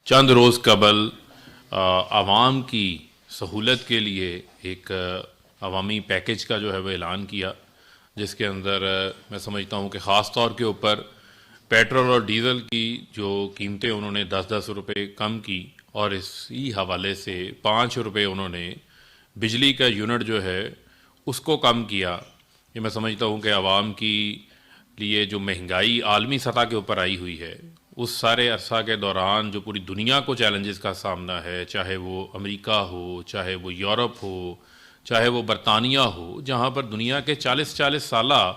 چند روز قبل عوام کی سہولت کے لیے ایک عوامی پیکج کا جو ہے وہ اعلان کیا، جس کے اندر میں سمجھتا ہوں کہ خاص طور کے اوپر پیٹرول اور ڈیزل کی جو قیمتیں انہوں نے 10-10 روپے کم کی، اور اسی حوالے سے 5 روپے انہوں نے بجلی کا یونٹ جو ہے اس کو کم کیا۔ یہ میں سمجھتا ہوں کہ عوام کی لیے جو مہنگائی عالمی سطح کے اوپر آئی ہوئی ہے، اس سارے عرصہ کے دوران جو پوری دنیا کو چیلنجز کا سامنا ہے، چاہے وہ امریکہ ہو، چاہے وہ یورپ ہو، چاہے وہ برطانیہ ہو، جہاں پر دنیا کے 40 سالہ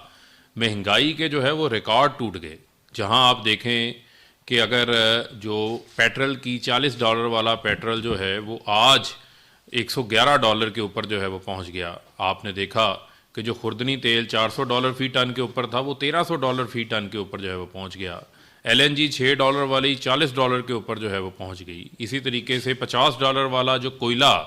مہنگائی کے جو ہے وہ ریکارڈ ٹوٹ گئے۔ جہاں آپ دیکھیں کہ اگر جو پیٹرول کی $40 والا پیٹرول جو ہے وہ آج $111 کے اوپر جو ہے وہ پہنچ گیا۔ آپ نے دیکھا کہ جو خوردنی تیل $400 فی ٹن کے اوپر تھا، وہ $1300 فی ٹن کے اوپر جو ہے وہ پہنچ گیا۔ LNG $6 والی $40 کے اوپر جو ہے وہ پہنچ گئی۔ اسی طریقے سے $50 والا جو کوئلہ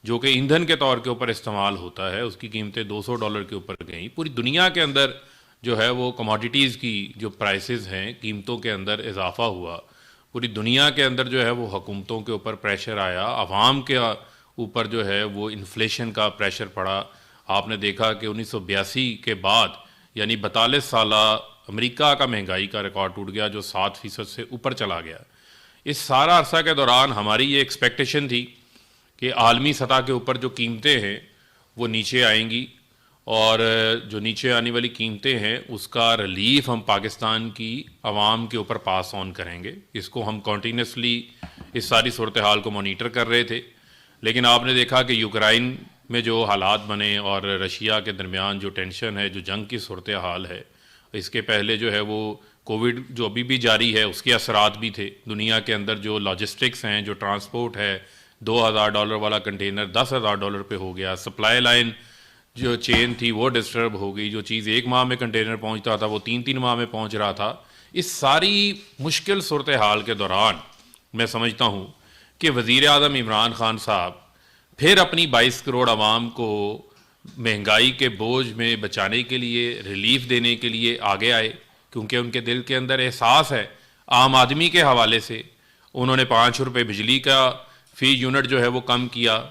جو کہ ایندھن کے طور کے اوپر استعمال ہوتا ہے، اس کی قیمتیں $200 کے اوپر گئیں۔ پوری دنیا کے اندر جو ہے وہ کموڈیٹیز کی جو پرائسز ہیں، قیمتوں کے اندر اضافہ ہوا۔ پوری دنیا کے اندر جو ہے وہ حکومتوں کے اوپر پریشر آیا، عوام کے اوپر جو ہے وہ انفلیشن کا پریشر پڑا۔ آپ نے دیکھا کہ 1982 کے بعد یعنی 42 سالہ امریکہ کا مہنگائی کا ریکارڈ ٹوٹ گیا، جو 7% سے اوپر چلا گیا۔ اس سارا عرصہ کے دوران ہماری یہ ایکسپیکٹیشن تھی کہ عالمی سطح کے اوپر جو قیمتیں ہیں وہ نیچے آئیں گی، اور جو نیچے آنے والی قیمتیں ہیں اس کا ریلیف ہم پاکستان کی عوام کے اوپر پاس آن کریں گے۔ اس کو ہم کنٹینیوسلی اس ساری صورتحال کو مانیٹر کر رہے تھے، لیکن آپ نے دیکھا کہ یوکرائن میں جو حالات بنے اور رشیا کے درمیان جو ٹینشن ہے، جو جنگ کی صورتحال ہے، اس کے پہلے جو ہے وہ کووڈ جو ابھی بھی جاری ہے، اس کے اثرات بھی تھے۔ دنیا کے اندر جو لاجسٹکس ہیں، جو ٹرانسپورٹ ہے، $2000 والا کنٹینر $10,000 پہ ہو گیا۔ سپلائی لائن جو چین تھی وہ ڈسٹرب ہو گئی، جو چیز 1 ماہ میں کنٹینر پہنچتا تھا وہ 3 ماہ میں پہنچ رہا تھا۔ اس ساری مشکل صورتحال کے دوران میں سمجھتا ہوں کہ وزیر اعظم عمران خان صاحب پھر اپنی 22 کروڑ عوام کو مہنگائی کے بوجھ میں بچانے کے لیے، ریلیف دینے کے لیے آگے آئے، کیونکہ ان کے دل کے اندر احساس ہے عام آدمی کے حوالے سے۔ انہوں نے 5 روپے بجلی کا فی یونٹ جو ہے وہ کم کیا،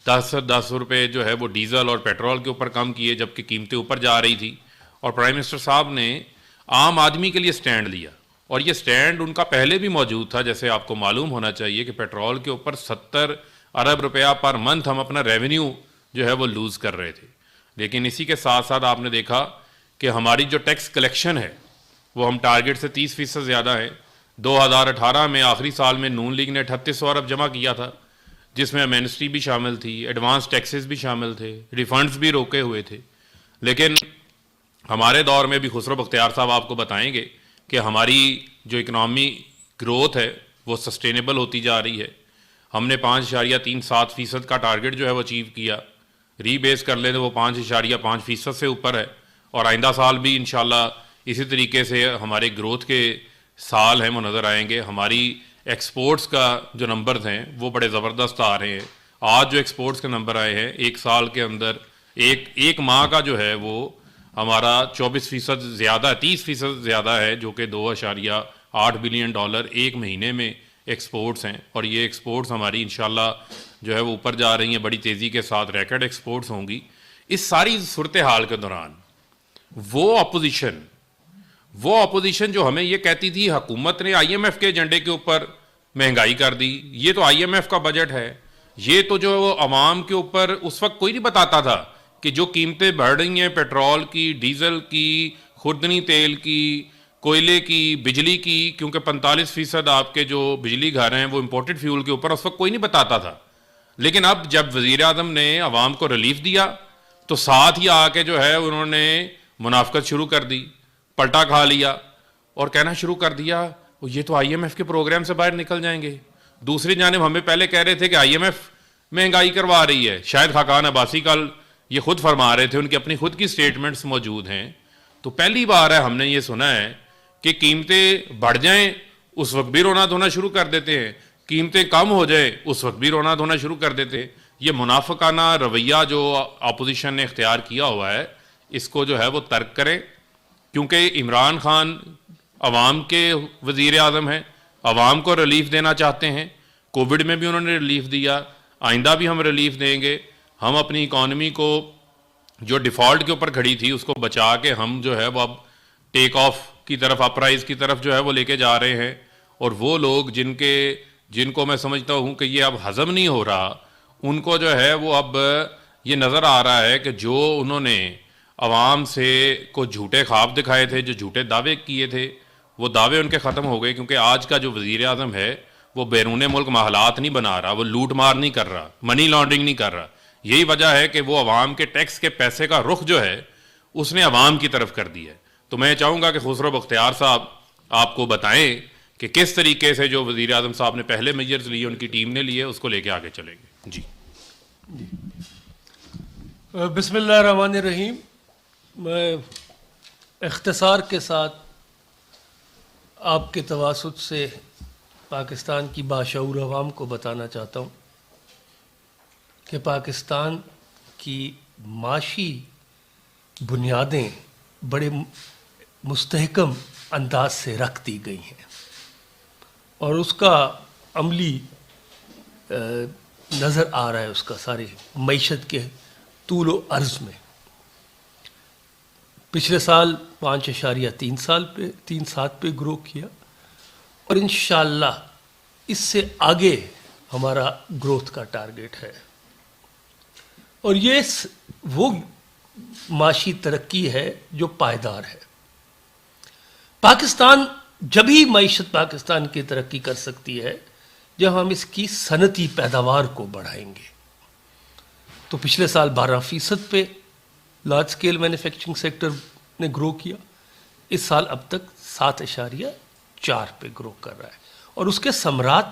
10 روپے جو ہے وہ ڈیزل اور پیٹرول کے اوپر کم کیے، جبکہ قیمتیں اوپر جا رہی تھی۔ اور پرائم منسٹر صاحب نے عام آدمی کے لیے سٹینڈ لیا، اور یہ سٹینڈ ان کا پہلے بھی موجود تھا۔ جیسے آپ کو معلوم ہونا چاہیے کہ پیٹرول کے اوپر 70 ارب روپیہ پر منتھ ہم اپنا ریونیو جو ہے وہ لوز کر رہے تھے، لیکن اسی کے ساتھ ساتھ آپ نے دیکھا کہ ہماری جو ٹیکس کلیکشن ہے وہ ہم ٹارگٹ سے 30% زیادہ ہے۔ 2018 میں آخری سال میں نون لیگ نے 3800 ارب جمع کیا تھا، جس میں امنسٹی بھی شامل تھی، ایڈوانس ٹیکسز بھی شامل تھے، ریفنڈز بھی روکے ہوئے تھے۔ لیکن ہمارے دور میں بھی خسرو بختیار صاحب آپ کو بتائیں گے کہ ہماری جو اکنامی گروتھ ہے وہ سسٹینیبل ہوتی جا رہی ہے۔ ہم نے 5.37% کا ٹارگٹ جو ہے وہ اچیو کیا، ری بیس کر لیں تو وہ 5.5% سے اوپر ہے، اور آئندہ سال بھی انشاءاللہ اسی طریقے سے ہمارے گروتھ کے سال ہیں وہ نظر آئیں گے۔ ہماری ایکسپورٹس کا جو نمبرز ہیں وہ بڑے زبردست آ رہے ہیں۔ آج جو ایکسپورٹس کے نمبر آئے ہیں، ایک سال کے اندر ایک ماہ کا جو ہے وہ ہمارا 24% زیادہ، 30% زیادہ ہے، جو کہ $2.8 بلین ایک مہینے میں ایکسپورٹس ہیں، اور یہ ایکسپورٹس ہماری انشاءاللہ جو ہے وہ اوپر جا رہی ہیں بڑی تیزی کے ساتھ، ریکارڈ ایکسپورٹس ہوں گی۔ اس ساری صورتحال کے دوران وہ اپوزیشن جو ہمیں یہ کہتی تھی حکومت نے IMF کے ایجنڈے کے اوپر مہنگائی کر دی، یہ تو IMF کا بجٹ ہے، یہ تو جو عوام کے اوپر اس وقت کوئی نہیں بتاتا تھا کہ جو قیمتیں بڑھ رہی ہیں پیٹرول کی، ڈیزل کی، خوردنی تیل کی، کوئلے کی، بجلی کی، کیونکہ 45% آپ کے جو بجلی گھر ہیں وہ امپورٹڈ فیول کے اوپر، اس وقت کوئی نہیں بتاتا تھا۔ لیکن اب جب وزیر اعظم نے عوام کو ریلیف دیا تو ساتھ ہی آ کے جو ہے انہوں نے منافقت شروع کر دی، پلٹا کھا لیا اور کہنا شروع کر دیا یہ تو IMF کے پروگرام سے باہر نکل جائیں گے۔ دوسری جانب ہمیں پہلے کہہ رہے تھے کہ IMF مہنگائی کروا رہی ہے، شاید خاقان عباسی کل یہ خود فرما رہے تھے، ان کی اپنی خود کی سٹیٹمنٹس موجود ہیں۔ تو پہلی بار ہے ہم نے یہ سنا ہے کہ قیمتیں بڑھ جائیں اس وقت بھی رونا دھونا شروع کر دیتے ہیں، قیمتیں کم ہو جائیں اس وقت بھی رونا دھونا شروع کر دیتے ہیں۔ یہ منافقانہ رویہ جو اپوزیشن نے اختیار کیا ہوا ہے، اس کو جو ہے وہ ترک کریں، کیونکہ عمران خان عوام کے وزیر اعظم ہیں، عوام کو ریلیف دینا چاہتے ہیں. کووڈ میں بھی انہوں نے ریلیف دیا, آئندہ بھی ہم ریلیف دیں گے. ہم اپنی اکانومی کو جو ڈیفالٹ کے اوپر کھڑی تھی اس کو بچا کے ہم جو ہے وہ اب ٹیک آف کی طرف, اپ رائز کی طرف جو ہے وہ لے کے جا رہے ہیں. اور وہ لوگ جن کو میں سمجھتا ہوں کہ یہ اب ہضم نہیں ہو رہا, ان کو جو ہے وہ اب یہ نظر آ رہا ہے کہ جو انہوں نے عوام سے کو جھوٹے خواب دکھائے تھے, جو جھوٹے دعوے کیے تھے, وہ دعوے ان کے ختم ہو گئے. کیونکہ آج کا جو وزیر اعظم ہے وہ بیرون ملک محلات نہیں بنا رہا, وہ لوٹ مار نہیں کر رہا, منی لانڈرنگ نہیں کر رہا. یہی وجہ ہے کہ وہ عوام کے ٹیکس کے پیسے کا رخ جو ہے اس نے عوام کی طرف کر دیا ہے. تو میں چاہوں گا کہ خسرو بختیار صاحب آپ کو بتائیں کہ کس طریقے سے جو وزیر اعظم صاحب نے پہلے میجرز لیے, ان کی ٹیم نے لیے, اس کو لے کے آگے چلیں گے. جی بسم اللہ الرحمن الرحیم. میں اختصار کے ساتھ آپ کے تواسط سے پاکستان کی باشعور عوام کو بتانا چاہتا ہوں کہ پاکستان کی معاشی بنیادیں بڑے مستحکم انداز سے رکھ دی گئی ہیں اور اس کا عملی نظر آ رہا ہے, اس کا ساری معیشت کے طول و عرض میں. پچھلے سال 5.37 پہ گرو کیا اور انشاءاللہ اس سے آگے ہمارا گروتھ کا ٹارگیٹ ہے. اور یہ وہ معاشی ترقی ہے جو پائیدار ہے. پاکستان جب ہی معیشت پاکستان کی ترقی کر سکتی ہے جب ہم اس کی صنعتی پیداوار کو بڑھائیں گے. تو پچھلے سال 12% پہ لارج سکیل مینوفیکچرنگ سیکٹر نے گرو کیا. اس سال اب تک 7.4 پہ گرو کر رہا ہے اور اس کے ثمرات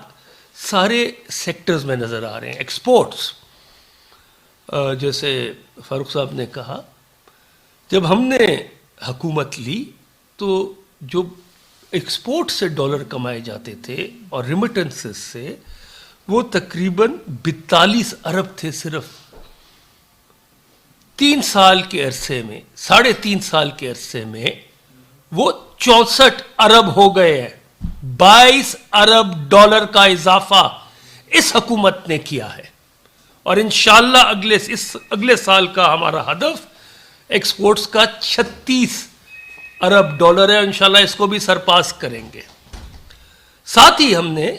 سارے سیکٹرز میں نظر آ رہے ہیں. ایکسپورٹس, جیسے فاروق صاحب نے کہا, جب ہم نے حکومت لی تو جو ایکسپورٹ سے ڈالر کمائے جاتے تھے اور ریمیٹنسز سے, وہ تقریباً 42 ارب تھے. صرف 3 سال کے عرصے میں, 3.5 سال کے عرصے میں وہ 64 ارب ہو گئے ہیں. 22 ارب ڈالر کا اضافہ اس حکومت نے کیا ہے. اور انشاءاللہ اگلے سال کا ہمارا ہدف ایکسپورٹس کا 36 ارب ڈالر ہے. انشاءاللہ اس کو بھی سرپاس کریں گے. ساتھ ہی ہم نے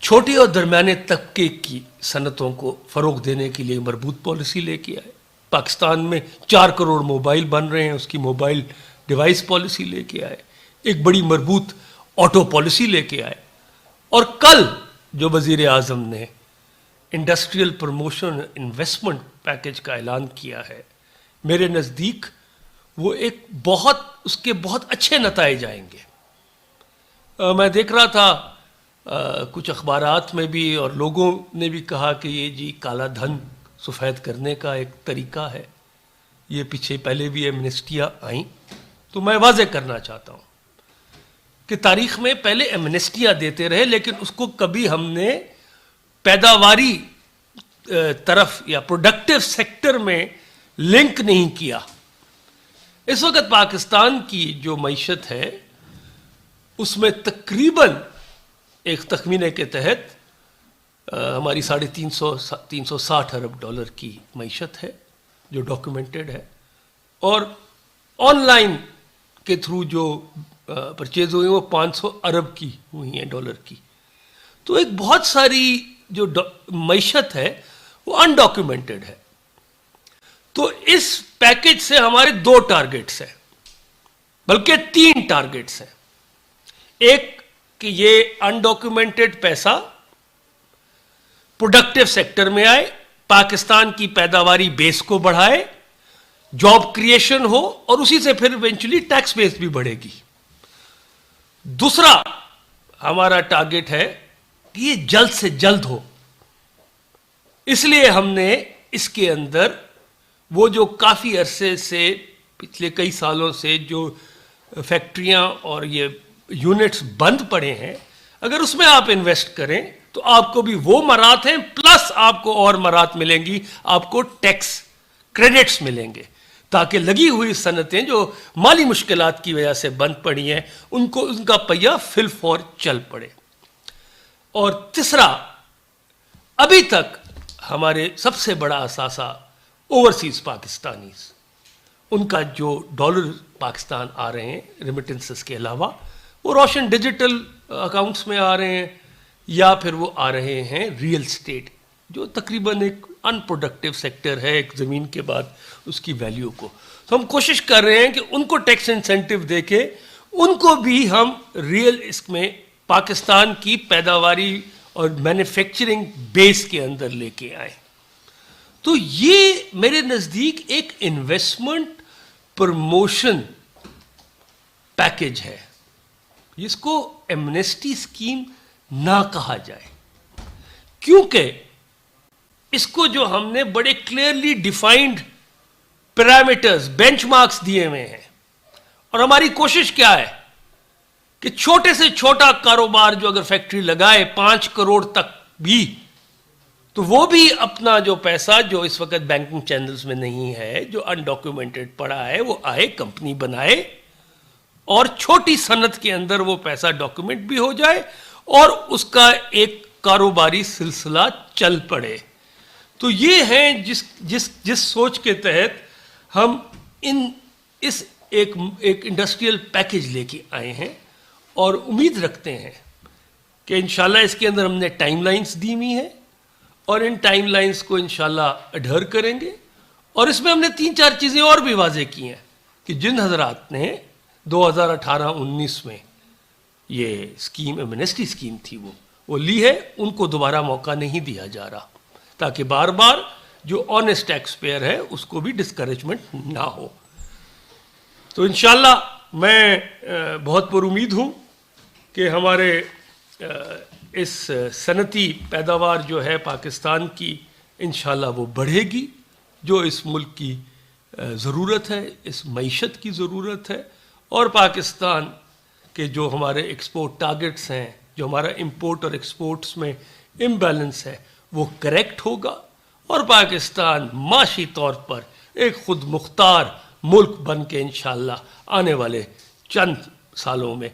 چھوٹے اور درمیانے طبقے کی صنعتوں کو فروغ دینے کے لیے مربوط پالیسی لے کے آئے. پاکستان میں 4 کروڑ موبائل بن رہے ہیں, اس کی موبائل ڈیوائس پالیسی لے کے آئے. ایک بڑی مربوط آٹو پالیسی لے کے آئے. اور کل جو وزیر اعظم نے انڈسٹریل پروموشن انویسٹمنٹ پیکج کا اعلان کیا ہے, میرے نزدیک وہ اس کے بہت اچھے نتائج آئیں گے. میں دیکھ رہا تھا کچھ اخبارات میں بھی اور لوگوں نے بھی کہا کہ یہ جی کالا دھن سفید کرنے کا ایک طریقہ ہے. یہ پہلے بھی ایمنسٹیاں آئیں. تو میں واضح کرنا چاہتا ہوں کہ تاریخ میں پہلے ایمنسٹیاں دیتے رہے, لیکن اس کو کبھی ہم نے پیداواری طرف یا پروڈکٹیو سیکٹر میں لنک نہیں کیا. اس وقت پاکستان کی جو معیشت ہے اس میں تقریباً ایک تخمینے کے تحت ہماری 360 ارب ڈالر کی معیشت ہے جو ڈاکیومنٹڈ ہے, اور آن لائن کے تھرو جو پرچیز ہوئی وہ 500 ارب کی ہوئی ہیں ڈالر کی. تو ایک بہت ساری جو معیشت ہے وہ انڈاکیومنٹڈ ہے. تو اس پیکج سے ہمارے 2 ٹارگیٹس ہیں, بلکہ 3 ٹارگیٹس ہیں. ایک کہ یہ انڈاکیومنٹڈ پیسہ پروڈکٹیو سیکٹر میں آئے, پاکستان کی پیداواری بیس کو بڑھائے, جاب کریشن ہو, اور اسی سے پھر ایونچولی ٹیکس بیس بھی بڑھے گی. دوسرا ہمارا ٹارگیٹ ہے کہ یہ جلد سے جلد ہو. اس لیے ہم نے اس کے اندر وہ جو کافی عرصے سے پچھلے کئی سالوں سے جو فیکٹریاں اور یہ یونٹس بند پڑے ہیں, اگر اس میں آپ انویسٹ کریں تو آپ کو بھی وہ مرات ہیں, پلس آپ کو اور مرات ملیں گی, آپ کو ٹیکس کریڈٹس ملیں گے. تاکہ لگی ہوئی صنعتیں جو مالی مشکلات کی وجہ سے بند پڑی ہیں ان کا پہیہ فل فور چل پڑے. اور تیسرا، ابھی تک ہمارے سب سے بڑا اثاثہ اوورسیز پاکستانیز، ان کا جو ڈالر پاکستان آ رہے ہیں ریمیٹنسز کے علاوہ، وہ روشن ڈیجیٹل اکاؤنٹس میں آ رہے ہیں یا پھر وہ آ رہے ہیں ریئل اسٹیٹ، جو تقریباً ایک ان پروڈکٹیو سیکٹر ہے ایک زمین کے بعد اس کی ویلیو کو. تو ہم کوشش کر رہے ہیں کہ ان کو ٹیکس انسینٹیو دے کے ان کو بھی ہم ریئل اس میں پاکستان کی پیداواری اور مینوفیکچرنگ بیس کے اندر لے کے آئیں. تو یہ میرے نزدیک ایک انویسٹمنٹ پروموشن پیکج ہے، جس کو ایمنیسٹی اسکیم نہ کہا جائے، کیونکہ اس کو جو ہم نے بڑے clearly defined parameters, bench marks دیے ہوئے ہیں، اور ہماری کوشش کیا ہے کہ چھوٹے سے چھوٹا کاروبار جو اگر فیکٹری لگائے 5 کروڑ تک بھی، تو وہ بھی اپنا جو پیسہ جو اس وقت بینکنگ چینلز میں نہیں ہے، جو انڈاکیومنٹڈ پڑا ہے، وہ آئے کمپنی بنائے اور چھوٹی صنعت کے اندر وہ پیسہ ڈاکیومنٹ بھی ہو جائے اور اس کا ایک کاروباری سلسلہ چل پڑے. تو یہ ہیں جس سوچ کے تحت ہم اس ایک انڈسٹریل پیکج لے کے آئے ہیں، اور امید رکھتے ہیں کہ انشاءاللہ اس کے اندر ہم نے ٹائم لائنز دی ہوئی ہیں اور ان ٹائم لائنز کو انشاءاللہ اڈھر کریں گے. اور اس میں ہم نے 3-4 چیزیں اور بھی واضح کی ہیں کہ جن حضرات نے 2018-19 میں یہ اسکیم ایمنیسٹی اسکیم تھی وہ لی ہے، ان کو دوبارہ موقع نہیں دیا جا رہا، تاکہ بار بار جو آنیسٹ ٹیکس پیئر ہے اس کو بھی ڈسکریجمنٹ نہ ہو. تو انشاءاللہ میں بہت پر امید ہوں کہ ہمارے اس صنعتی پیداوار جو ہے پاکستان کی، انشاءاللہ وہ بڑھے گی، جو اس ملک کی ضرورت ہے، اس معیشت کی ضرورت ہے. اور پاکستان کے جو ہمارے ایکسپورٹ ٹارگٹس ہیں، جو ہمارا امپورٹ اور ایکسپورٹس میں امبیلنس ہے، وہ کریکٹ ہوگا، اور پاکستان معاشی طور پر ایک خود مختار ملک بن کے انشاءاللہ آنے والے چند سالوں میں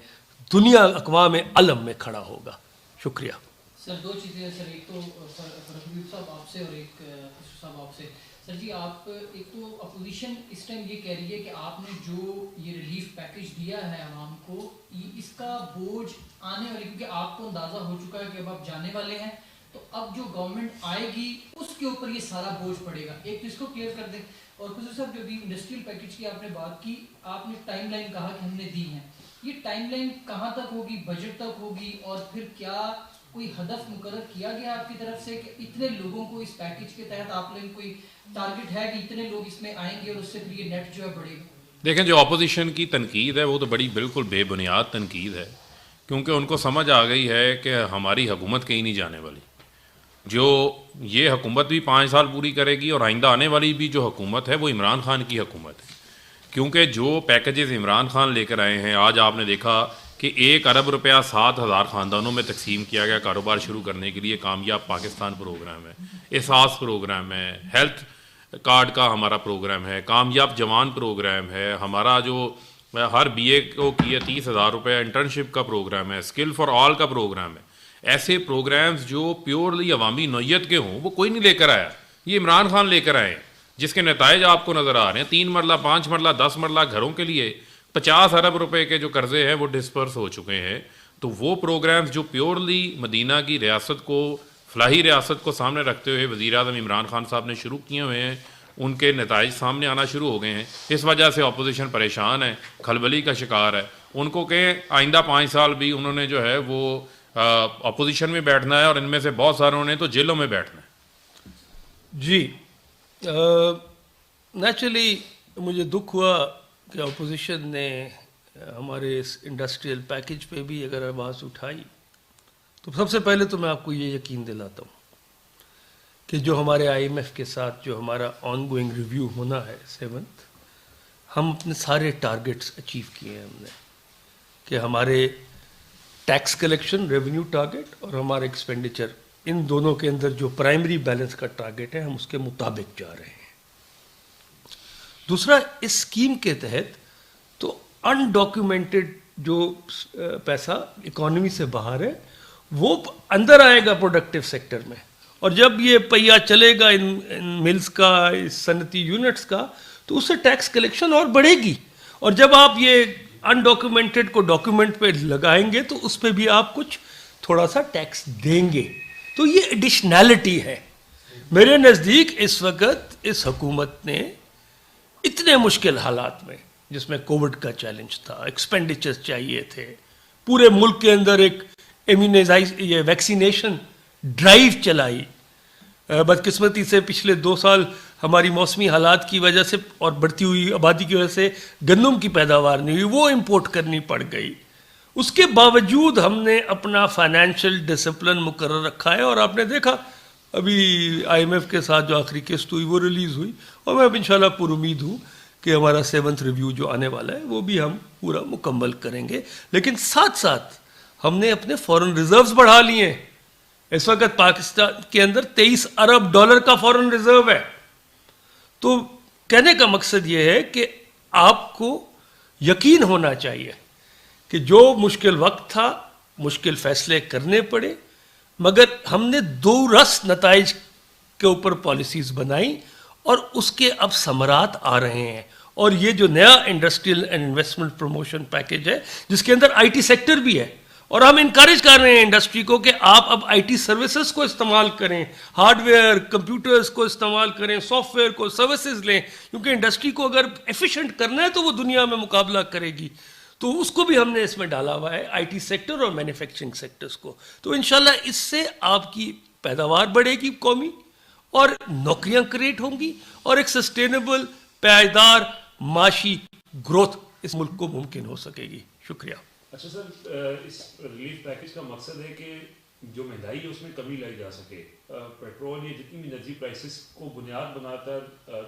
دنیا اقوام علم میں کھڑا ہوگا. شکریہ. سر 2 چیزیں سر، ایک تو فرحت صاحب آپ سے اور ایک خسرو صاحب آپ سے. سر جی، آپ ایک تو اپوزیشن اس ٹائم یہ کہہ رہی ہے کہ آپ نے جو یہ ریلیف پیکج دیا ہے عوام کو، اس کا بوجھ آنے والے، کیونکہ آپ کو اندازہ ہو چکا ہے کہ اب آپ جانے والے ہیں، تو اب جو گورنمنٹ آئے گی اس کے اوپر یہ سارا بوجھ پڑے گا. ایک تو اس کو کلیئر کر دیں. اور خسرو صاحب، جو بھی انڈسٹریل پیکج کی آپ نے بات کی، آپ نے ٹائم لائن کہا کہ ہم نے دی ہے، یہ ٹائم لائن کہاں تک ہوگی، بجٹ تک ہوگی، اور پھر کیا کوئی ہدف مقرر کیا گیا آپ کی طرف سے کہ اتنے لوگوں کو اس پیکج کے تحت آپ نے کوئی ٹارگٹ ہے کہ اتنے لوگ اس میں آئیں گے اور اس سے پھر یہ نیٹ جو ہے بڑھے گا؟ دیکھیں، جو اپوزیشن کی تنقید ہے وہ تو بڑی بالکل بے بنیاد تنقید ہے، کیونکہ ان کو سمجھ آ گئی ہے کہ ہماری حکومت کہیں نہیں جانے والی. جو یہ حکومت بھی 5 سال پوری کرے گی، اور آئندہ آنے والی بھی جو حکومت ہے وہ عمران خان کی حکومت ہے. کیونکہ جو پیکیجز عمران خان لے کر آئے ہیں، آج آپ نے دیکھا کہ 1 ارب روپیہ 7,000 خاندانوں میں تقسیم کیا گیا کاروبار شروع کرنے کے لیے. کامیاب پاکستان پروگرام ہے، احساس پروگرام ہے، ہیلتھ کارڈ کا ہمارا پروگرام ہے، کامیاب جوان پروگرام ہے ہمارا، جو ہر بی اے کو کیے 30,000 روپے انٹرنشپ کا پروگرام ہے، اسکل فار آل کا پروگرام ہے. ایسے پروگرامز جو پیورلی عوامی نوعیت کے ہوں وہ کوئی نہیں لے کر آیا، یہ عمران خان لے کر آئے ہیں، جس کے نتائج آپ کو نظر آ رہے ہیں. 3 مرلہ 5 مرلہ 10 مرلہ گھروں کے لیے 50 ارب روپے کے جو قرضے ہیں وہ ڈسپرس ہو چکے ہیں. تو وہ پروگرامز جو پیورلی مدینہ کی ریاست کو، فلاحی ریاست کو سامنے رکھتے ہوئے وزیر اعظم عمران خان صاحب نے شروع کیے ہوئے ہیں، ان کے نتائج سامنے آنا شروع ہو گئے ہیں. اس وجہ سے اپوزیشن پریشان ہے، کھلبلی کا شکار ہے. ان کو کہیں آئندہ 5 سال بھی انہوں نے جو ہے وہ اپوزیشن میں بیٹھنا ہے، اور ان میں سے بہت ساروں نے تو جیلوں میں بیٹھنا ہے. جی، نیچرلی مجھے دکھ ہوا کہ اپوزیشن نے ہمارے اس انڈسٹریل پیکج پہ بھی اگر آواز اٹھائی. تو سب سے پہلے تو میں آپ کو یہ یقین دلاتا ہوں کہ جو ہمارے IMF کے ساتھ جو ہمارا آن گوئنگ ریویو ہونا ہے 7th، ہم اپنے سارے ٹارگٹس اچیو کیے ہیں. ہم نے کہ ہمارے ٹیکس کلیکشن ریونیو ٹارگٹ اور ہمارا ایکسپینڈیچر، ان دونوں کے اندر جو پرائمری بیلنس کا ٹارگٹ ہے، ہم اس کے مطابق جا رہے ہیں. دوسرا اس اسکیم کے تحت تو انڈاکیومنٹڈ جو پیسہ اکانومی سے باہر ہے وہ اندر آئے گا پروڈکٹیو سیکٹر میں, اور جب یہ پہیا چلے گا ان ملز کا, اس صنعتی یونٹس کا, تو اس سے ٹیکس کلیکشن اور بڑھے گی. اور جب آپ یہ انڈاکیومنٹڈ کو ڈاکیومنٹ پہ لگائیں گے تو اس پہ بھی آپ کچھ تھوڑا سا ٹیکس دیں گے. تو یہ ایڈیشنلٹی ہے. میرے نزدیک اس وقت اس حکومت نے اتنے مشکل حالات میں, جس میں کووڈ کا چیلنج تھا, ایکسپینڈیچر چاہیے تھے, پورے ملک کے اندر ایک یہ ویکسینیشن ڈرائیو چلائی. بدقسمتی سے پچھلے 2 سال ہماری موسمی حالات کی وجہ سے اور بڑھتی ہوئی آبادی کی وجہ سے گندم کی پیداوار نہیں ہوئی, وہ امپورٹ کرنی پڑ گئی. اس کے باوجود ہم نے اپنا فائنینشیل ڈسپلن مقرر رکھا ہے, اور آپ نے دیکھا ابھی IMF کے ساتھ جو آخری قسط ہوئی وہ ریلیز ہوئی, اور میں اب انشاءاللہ پر امید ہوں کہ ہمارا 7th ریویو جو آنے والا ہے وہ بھی ہم پورا مکمل کریں گے. لیکن ساتھ ساتھ ہم نے اپنے فورن ریزروز بڑھا لیے ہیں. اس وقت پاکستان کے اندر $23 ارب کا فورن ریزرو ہے. تو کہنے کا مقصد یہ ہے کہ آپ کو یقین ہونا چاہیے کہ جو مشکل وقت تھا, مشکل فیصلے کرنے پڑے, مگر ہم نے 2 رس نتائج کے اوپر پالیسیز بنائیں اور اس کے اب ثمرات آ رہے ہیں. اور یہ جو نیا industrial and investment promotion package ہے, جس کے اندر IT سیکٹر بھی ہے, اور ہم انکریج کر رہے ہیں انڈسٹری کو کہ آپ اب IT سروسز کو استعمال کریں, ہارڈ ویئر کمپیوٹرز کو استعمال کریں, سافٹ ویئر کو سروسز لیں, کیونکہ انڈسٹری کو اگر ایفیشینٹ کرنا ہے تو وہ دنیا میں مقابلہ کرے گی. تو اس کو بھی ہم نے اس میں ڈالا ہوا ہے, IT سیکٹر اور مینوفیکچرنگ سیکٹرز کو. تو انشاءاللہ اس سے آپ کی پیداوار بڑھے گی قومی, اور نوکریاں کریٹ ہوں گی, اور ایک سسٹینیبل پائیدار معاشی گروتھ اس ملک کو ممکن ہو سکے گی. شکریہ. اچھا سر, اس ریلیف پیکج کا مقصد ہے کہ جو مہنگائی ہے اس میں کمی لائی جا سکے. پیٹرول یا جتنی بھی انرجی پرائسز کو بنیاد بنا کر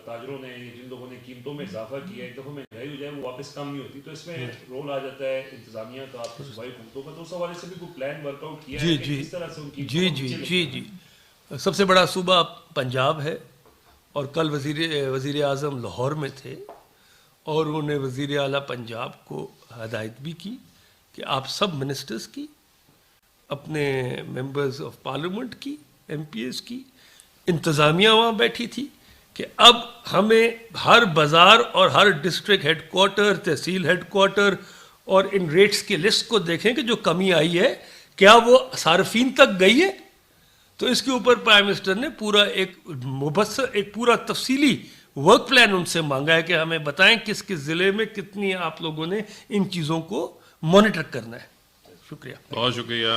تاجروں نے, جن لوگوں نے قیمتوں میں اضافہ کیا, ایک دفعہ مہنگائی ہو جائے وہ واپس کم نہیں ہوتی. تو اس میں رول آ جاتا ہے انتظامیہ کا, آپ کی صوبائی حکومتوں کا. تو اس حوالے سے بھی کوئی پلان ورک آؤٹ کیا ہے کہ کس طرح سے ان کی جی. سب سے بڑا صوبہ پنجاب ہے, اور کل وزیر اعظم لاہور میں تھے, اور انہوں نے وزیر اعلیٰ پنجاب کو ہدایت بھی کی کہ آپ سب منسٹرز کی, اپنے ممبرز آف پارلیمنٹ کی, MPs کی, انتظامیہ وہاں بیٹھی تھی کہ اب ہمیں ہر بازار اور ہر ڈسٹرکٹ ہیڈ کوارٹر, تحصیل ہیڈ کوارٹر اور ان ریٹس کی لسٹ کو دیکھیں کہ جو کمی آئی ہے کیا وہ صارفین تک گئی ہے. تو اس کے اوپر پرائم منسٹر نے پورا ایک مبصر, ایک پورا تفصیلی ورک پلان ان سے مانگا ہے کہ ہمیں بتائیں کس کس ضلع میں کتنی آپ لوگوں نے ان چیزوں کو مانیٹر کرنا ہے. شکریہ. بہت شکریہ.